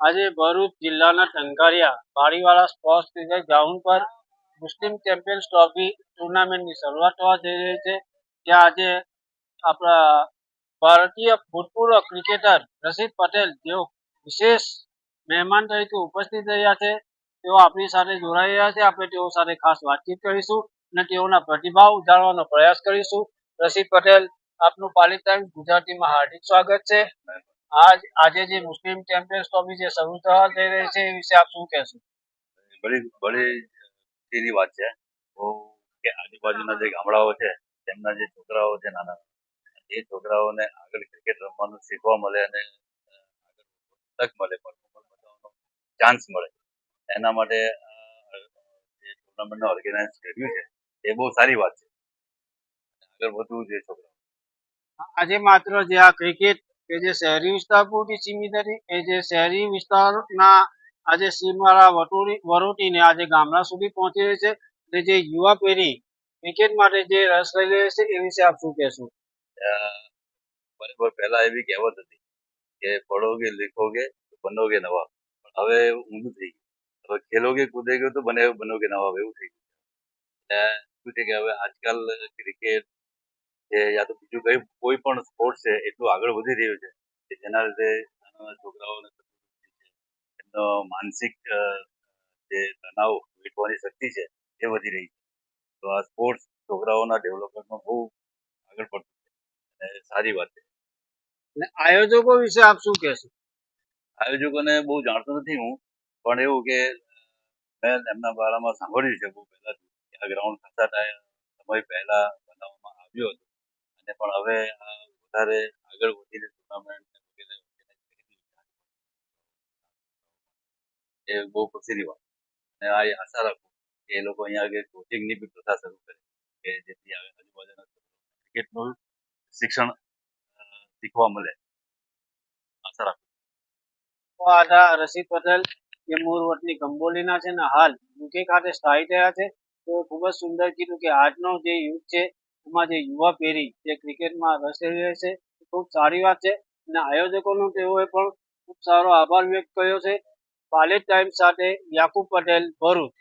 આજે ભરૂચ જિલ્લાના Tankaria બારીવાળા sports cricket ground પર મુસ્લિમ ચેમ્પિયન્સ ટ્રોફી ટુર્નામેન્ટની શરૂઆત થવા જઈ રહી છે. ત્યાં આજે આપણા ભારતીય ભૂતપૂર્વ ક્રિકેટર રશીદ પટેલ જેઓ વિશેષ મહેમાન તરીકે ઉપસ્થિત રહ્યા છે, તેઓ આપણી સાથે જોડાઈ રહ્યા છે. આપણે તેઓ સાથે ખાસ વાતચીત કરીશું અને તેઓના પ્રતિભાવ જાણવાનો પ્રયાસ કરીશું. રશીદ પટેલ, આપનું પાલિત ટાઈમ્સ ગુજરાતીમાં હાર્દિક સ્વાગત છે. આજે જે મુસ્લિમ ચેમ્પિયન્સ ટ્રોફી જે શરૂ થવા જઈ રહી છે એ વિશે આપ શું કહેશો? બડી વાત છે કે આજુબાજુના જે ગામડાઓ છે તેમના જે છોકરાઓ છે નાના એ છોકરાઓને આગળ ક્રિકેટ રમવાનું શીખવા મળે અને તક મળે, ચાન્સ મળે, એના માટે જે ટુર્નામેન્ટ ઓર્ગેનાઇઝ કર્યું છે એ બહુ સારી વાત છે. આગળ વધવું જોઈએ છોકરાઓ. આજે માત્ર જે આ ક્રિકેટ કે જે શહેરી વિસ્તાર પૂરતી સીમિત હતી, એ જે શહેરી વિસ્તારના આજે સીમવાળા વરોટીને આજે ગામડા સુધી પહોંચી રહી છે. અને જે યુવા પેઢી ક્રિકેટ માટે જે રસ લઈ રહી છે એ વિશે આપ શું કહેશો? બરાબર, પહેલા એવી કહેવત હતી કે પડોગે લીખોગે તો બનોગે નવાબ. હવે ઊંધું થઈ ગયું. હવે ખેલોગે કૂદેગે તો બનોગે નવાબ, એવું થઈ ગયું. શું છે કે હવે આજકાલ ક્રિકેટ છે યા તો બીજું કોઈ પણ સ્પોર્ટ્સ છે એટલું આગળ વધી રહ્યું છે કે જેના લીધે નાના છોકરાઓને એમનો માનસિક જે તણાવ વીટવાની શક્તિ છે એ વધી રહી છે. તો આ સ્પોર્ટ્સ છોકરાઓના ડેવલપમેન્ટમાં બહુ આગળ પડતું છે અને સારી વાત છે. આયોજકો વિશે આપ શું કહેશો? આયોજકોને બહુ જાણતો નથી હું, પણ એવું કે મેં એમના બારામાં સાંભળ્યું છે બહુ પહેલાથી કે આ ગ્રાઉન્ડ ખાસા સમય પહેલા બનાવવામાં આવ્યો હતો અને પણ હવે વધારે આગળ વધીને ટુર્નામેન્ટ એ બહુ ખુશીની વાત. અને આ આશા રાખું કે એ લોકો અહીંયા આગળ કોચિંગની બી પ્રથા શરૂ કરે કે જેથી આજુબાજુના ક્રિકેટનું શિક્ષણ શીખવા મળે. આશા રાખું. રશીદ પટેલ જે મૂળ વતની કંબોલીના છે ને હાલ યુકે ખાતે સ્થાયી થયા છે. તો ખૂબ જ સુંદર કીધું કે આજનો જે યુથ છે એમાં જે યુવા પેઢી જે ક્રિકેટમાં રસ લઈ રહી છે ખૂબ સારી વાત છે. અને આયોજકોનો તેઓએ પણ ખૂબ સારો આભાર વ્યક્ત કર્યો છે. પાલિત ટાઈમ્સ સાથે યાકુબ પટેલ, ભરૂચ.